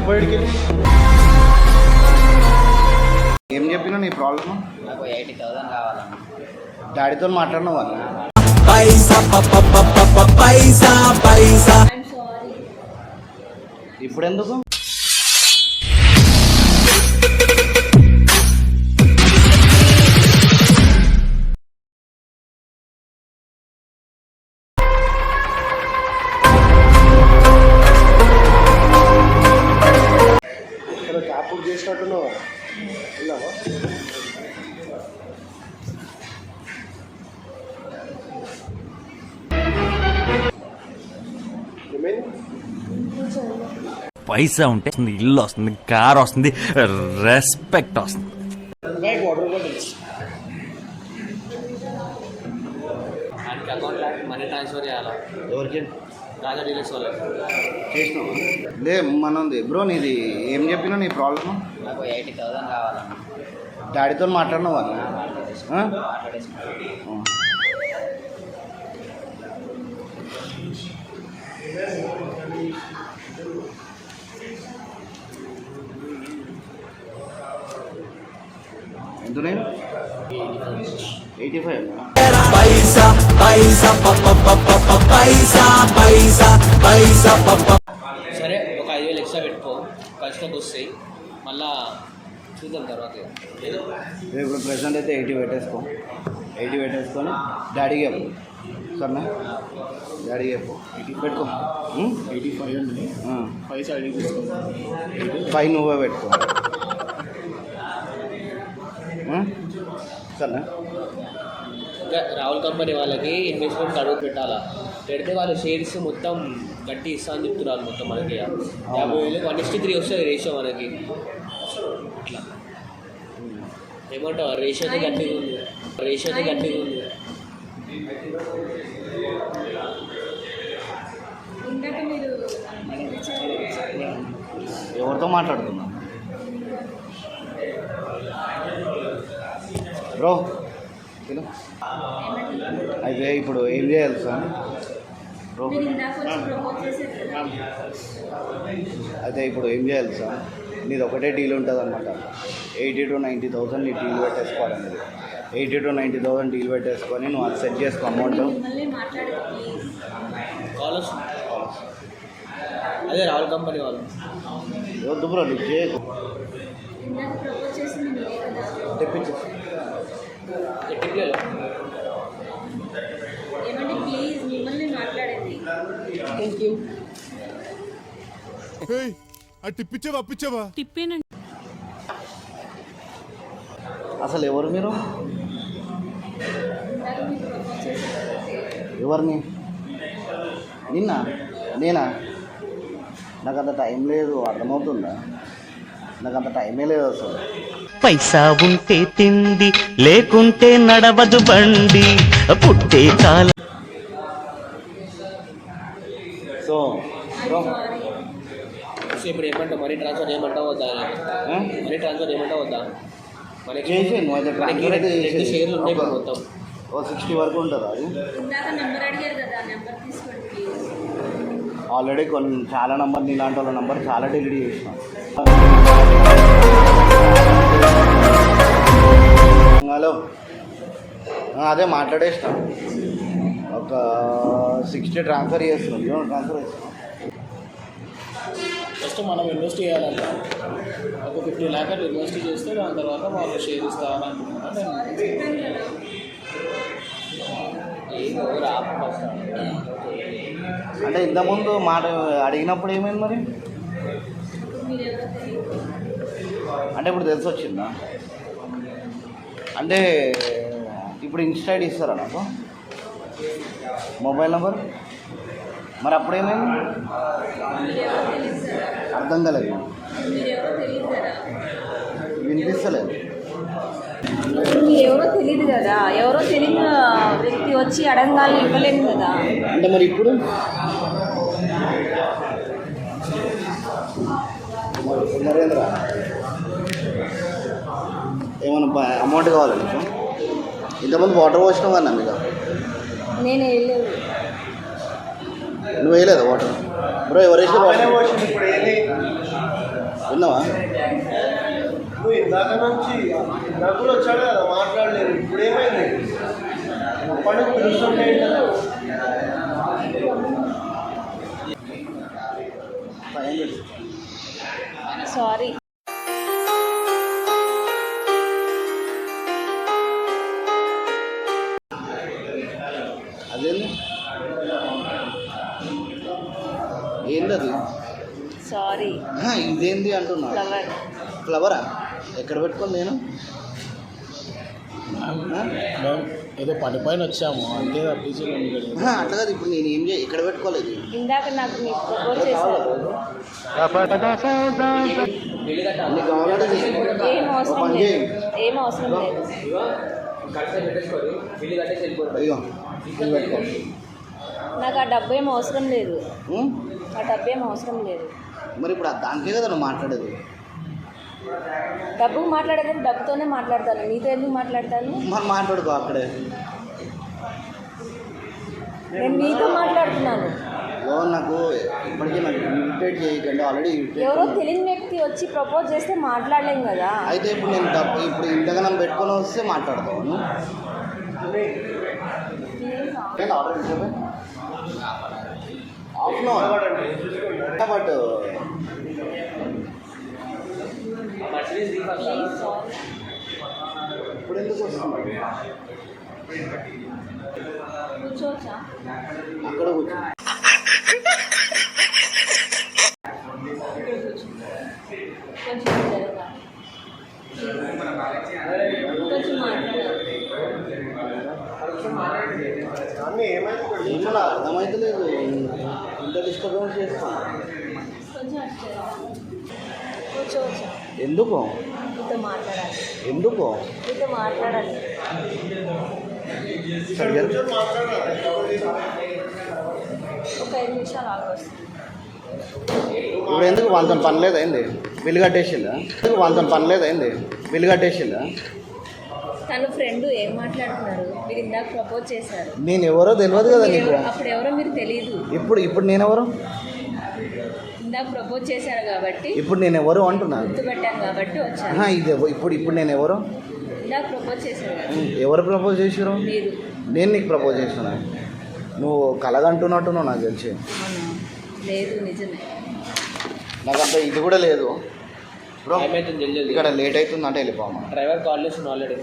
వెళ్ళిపోయాడికి ఏం చెప్పినా నీ ప్రాబ్లమ్? నాకు 80,000 కావాలన్న. డాడీతో మాట్లాడినావు అన్న. ఇప్పుడు ఎందుకు? క్యాప్ బుక్ చేసినట్టున్నావు. వెళ్ళావా? పైసా ఉంటే ఇల్లు వస్తుంది, కార్ వస్తుంది, రెస్పెక్ట్ వస్తుంది. అకౌంట్ మనీ ట్రాన్స్ఫర్ చేయాలా? ఎవరికి రాజా డీలర్స్ వాళ్ళకి చేసినావు? లే మనది బ్రో. నీది ఏం చెప్పినా నీ ప్రాబ్లమ్? నాకు 80,000 కావాలన్న. డాడీతో మాట్లాడినావు అన్న. మాట్లాడేసుకున్నాను. ఎంత నేను 85 సరే, ఒక 5,000 ఎక్స్ట్రా పెట్టుకో, ఖర్చులోకి వస్తాయి. మళ్ళా చూద్దాం తర్వాత. ఇప్పుడు ప్రెసెంట్ అయితే 80 పెట్టేసుకో. 80 పెట్టేసుకొని డాడీకి చెప్పు. సరేనా? డాడీకి చెప్పు. 80 పెట్టుకో. 85 అండి. 5 సైడ్ తీసుకో. 5 నువ్వే పెట్టుకో. సరేనా? ఇంకా రాహుల్ కంపెనీ వాళ్ళకి ఇన్వెస్ట్మెంట్ అడుగు పెట్టాలా? పెడితే వాళ్ళు షేర్స్ మొత్తం గట్టి ఇస్తా అని చెప్తున్నారు. మొత్తం మనకి 50,000 1:3 వస్తుంది రేషియో మనకి. అట్లా ఏమంటావు? రేషియో అయితే గట్టిగా ఉంది. ఎవరితో మాట్లాడుతున్నా బ్రో? అయితే ఇప్పుడు ఏం చేయాలి సార్ బ్రో? అయితే ఇప్పుడు ఏం చేయాలి సార్? నీది ఒకటే డీల్ ఉంటుంది అనమాట. 80,000 to 90,000 నీ డీల్ పెట్టేసుకోవాలన్నది. 80,000 to 90,000 డీల్ పెట్టేసుకొని నువ్వు అది సెట్ చేసుకో అమౌంట్. అదే రాహుల్ కంపెనీ వాళ్ళు. వద్దు బ్రో, నీకు చేయకు. తెప్పించు. Thank you. తిప్పించావా? తిప్పేనండి. అసలు ఎవరు మీరు? ఎవరిని? నిన్న? నేనా? నాకు అంత టైం లేదు. అర్థమవుతుందా? నాకు అంత టైమే లేదు అసలు. పైసా ఉంటే తిండి, లేకుంటే నడవదు బండి, పుట్టే కాలం. సో బ్రో, ఇప్పుడు ఏమంటావు? మనీ ట్రాన్స్ఫర్ చేయమంటావు వద్దా? మనీ ట్రాన్స్ఫర్ చేయమంటావు వద్దా? మనకి చేసేయండి. నువ్వు అయితే ట్రాన్స్ఫర్ అయితే చేసేయండి. షేర్లు ఉన్నాయి మొత్తం. 60 వరకు ఉంటుందా అది? ఆల్రెడీ చాలా నంబర్, నీలాంటి వాళ్ళ నంబర్ చాలా డిలీట్ చేసిన. హలో, అదే మాట్లాడేసిన. ఒక 60 ట్రాన్స్ఫర్ చేస్తున్నాం. ట్రాన్స్ఫర్ చేస్తున్నాం. ఫస్ట్ మనం ఇన్వెస్ట్ చేయాలంట. ఒక 50 lakh ఇన్వెస్ట్ చేస్తే దాని తర్వాత వాళ్ళు షేర్ ఇస్తారనుకుంటున్నాను. అంటే ఇంతకుముందు మాట అడిగినప్పుడు ఏమైంది మరి? అంటే ఇప్పుడు తెలిసి వచ్చిందా? అంటే ఇప్పుడు ఇన్స్టా ఐడి ఇస్తారా నాకు? Mobile number? మరి అప్పుడేమైంది? అర్థం కాలేదు, వినిపిస్తలేదు. ఎవరో తెలియదు కదా, ఎవరో తెలియని వ్యక్తి వచ్చి అడగాలని ఇవ్వలేదు కదా. అంటే మరి ఇప్పుడు నరేంద్ర ఏమన్నా అమౌంట్ కావాలి నీకు? ఇంతమంది వాటర్ పోసినావు కదా మీకు? నేను వేయలేదు. నువ్వు వేయలేదు వాటర్? బ్రో ఎవరు వేసిన వాటర్? ఉన్నావా? నువ్వు ఇందాక నుంచి ఇందాక కూడా వచ్చాడు కదా, మాట్లాడలేదు. ఇప్పుడు ఏమైంది? అప్పటి నుంచి పిలుస్తుంటే ఏంటో. సారీ. అదేంది ఏంటది? సారీ. ఇదేంది అంటున్నా? ఫ్లవర్. ఫ్లవరా? ఎక్కడ పెట్టుకోను నేను? ఏదో పని పైన వచ్చాము అంతే తప్పించి అట్లా కాదు. ఇప్పుడు నేను ఏం ఎక్కడ పెట్టుకోలేదు. ఇందాక నాకు మీకు ప్రపోజ్ చేశారు. నీకు కావాలంటే తీసుకో. ఏం అవసరం పని లేదు. చేయి. ఏం అవసరం లేదు. అయ్యో ఇది పెట్టుకో. నాకు ఆ డబ్బు ఏం అవసరం లేదు. ఆ డబ్బు ఏం అవసరం లేదు. మరి ఇప్పుడు దానికే కదా నువ్వు మాట్లాడేది. డబ్బుకు మాట్లాడేది డబ్బుతోనే మాట్లాడతాను. నీతో ఎందుకు మాట్లాడతాను? మరి మాట్లాడుకో అక్కడే. నేను నీతో మాట్లాడుతున్నాను. నాకు ఇప్పటికీ నాకు ఇరిటేట్ చేయకండి. ఆల్రెడీ ఎవరో తెలియని వ్యక్తి వచ్చి ప్రపోజ్ చేస్తే మాట్లాడలేం కదా. అయితే ఇప్పుడు నేను డబ్బు ఇప్పుడు ఇంతగానం పెట్టుకొని వస్తే మాట్లాడతాను. Already half an hour but ఇప్పుడు ఎందుకు వస్తుంది? కూర్చోవచ్చా? అక్కడ కూర్చో. కొంచెం జరగా. కొంచెం మాట్లాడాలి. అన్నీ ఏమైంది? ఏమో నాకు అర్థమవుతలేదు. ఇంత డిస్టర్బెన్స్ చేస్తాను. కొంచెం కూర్చోవచ్చా? ఎందుకు? నీతో మాట్లాడాలి. ఎందుకు? నీతో మాట్లాడాలి. ఒక 5 నిమిషాలు ఆగొస్తుంది. ఇప్పుడు ఎందుకు వాళ్ళతో పని లేదా ఏంది? బిల్లు కట్టేసిందా? ఎందుకు వాళ్ళతో పని లేదా ఏంది? బిల్లు కట్టేసిందా? తను ఫ్రెండ్ ఏం మాట్లాడుతున్నారు? మీరు ఇందాక ప్రపోజ్ చేశారు. నేను ఎవరో తెలియదు కదా నీకు. అప్పుడు ఎవరో మీరు తెలియదు. ఇప్పుడు నేనెవరు? ఇందాక ప్రపోజ్ చేశారు కాబట్టి ఇప్పుడు నేను ఎవరు అంటున్నా. గుర్తుపెట్టాను కాబట్టి వచ్చాను. ఇది ఇప్పుడు నేను ఎవరు? ఇందాక ప్రపోజ్ చేశారు కదా. ఎవరు ప్రపోజ్ చేసారు? మీరు. నేను నీకు ప్రపోజ్ చేస్తున్నా. నువ్వు కలగంటున్నట్టున్నావు నాకు తెలిసి. అవునా? లేదు, నిజమే. నాకు అంత ఇది కూడా లేదు బ్రో. ఏమైతుంది జల్దీ? ఇక్కడ లేట్ అవుతుందంటే వెళ్ళిపోమా. డ్రైవర్ కాల్ చేసిన ఆల్రెడీ.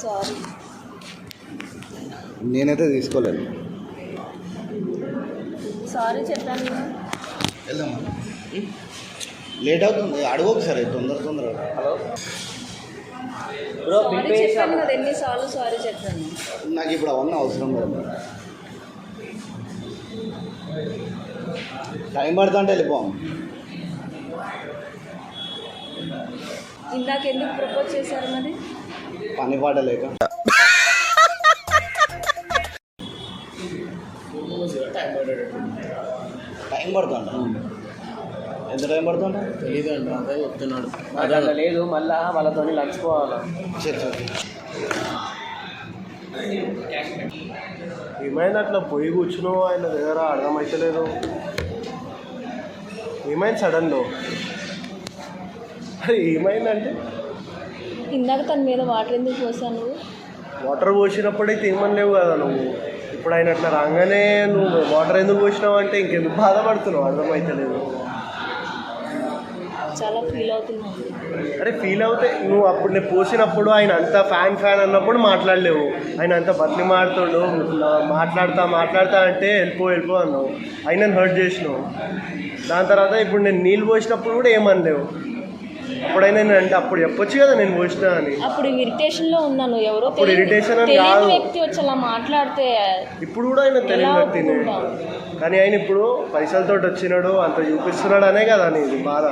సారీ. నేనైతే తీసుకోలేదు. సారీ చెప్పాను కదా. వెళ్దామా? లేట్ అవుతుంది. అడుగు ఒకసారి తొందరగా. హలో బ్రో, సారీ చెప్పాను కదా. ఎన్నిసార్లు సారీ చెప్పాను. నాకు ఇప్పుడు అవన్నీ అవసరం లేదు. టైం పడుతుంటే వెళ్ళిపోం. ఇందాక ఎందుకు ప్రపోజ్ చేశారు మరి? పని పాట లేక. టైం పడుతుందా? ఎంత టైం పడుతుందా? తెలీదు అండి, అదే చెప్తున్నాడు. అట్లా లేదు, మళ్ళా వాళ్ళతో లంచుకోవాలా. సరే. ఏమైంది? అట్లా పోయి కూర్చున్నావు ఆయన దగ్గర, అర్థమవుతలేదు. ఏమైంది సడన్లో? అరే ఏమైందంటే ఇందాక తన మీద వాటర్ ఎందుకు పోసాను? నువ్వు వాటర్ పోసినప్పుడైతే ఏమనలేవు కదా నువ్వు. ఇప్పుడు ఆయన అట్లా రాగానే నువ్వు వాటర్ ఎందుకు పోసినావు అంటే ఇంకెందుకు బాధపడుతున్నావు? అర్థమవుతలేదు. చాలా ఫీల్ అవుతున్నాను. అరే ఫీల్ అవుతే నువ్వు అప్పుడు నేను పోసినప్పుడు ఆయన అంతా ఫ్యాన్ అన్నప్పుడు మాట్లాడలేవు. ఆయన అంతా బతిని మాడుతుండు, మాట్లాడతా అంటే వెళ్ళిపో అన్నావు. ఆయనను హర్ట్ చేసినావు. దాని తర్వాత ఇప్పుడు నేను నీళ్ళు పోసినప్పుడు కూడా ఏమనలేవు. అప్పుడైనా నేను అంటే అప్పుడు చెప్పొచ్చు కదా నేను పోసినా అని. అప్పుడు ఇరిటేషన్లో ఉన్నాను. ఎవరో అప్పుడు ఇరిటేషన్ అని కాదు, వ్యక్తి వచ్చి అలా మాట్లాడితే ఇప్పుడు కూడా ఆయన తెలియని వ్యక్తినే. కానీ ఆయన ఇప్పుడు పైసలతో వచ్చినాడు, అంత చూపిస్తున్నాడు అనే కదా నీది బాధ.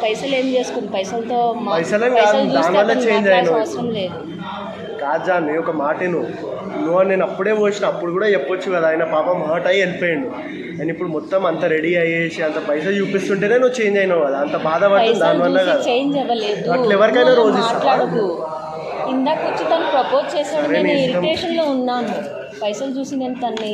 పైసలు ఏం చేసుకుని పైసలతో దానివల్ల చేంజ్ అయినా అవసరం లేదు. కాజా నీ ఒక మాట నువ్వు నేను అప్పుడే పోసిన అప్పుడు కూడా చెప్పొచ్చు కదా. ఆయన పాపం హర్ట్ అయ్యి వెళ్ళిపోయాడు. ఆయన ఇప్పుడు మొత్తం అంత రెడీ అయ్యేసి అంత పైసలు చూపిస్తుంటేనే నువ్వు చేంజ్ అయినావు కదా. అంత బాధపడుతుంది దానివల్ల కదా. చేంజ్ అవ్వలేదు. అట్లా ఎవరికైనా రోజు మాట్లాడకు. ఇందాక వచ్చి తను ప్రపోజ్ చేశాడు, నేను ఇరిటేషన్లో ఉన్నాను. పైసలు చూసి నేను తన్ని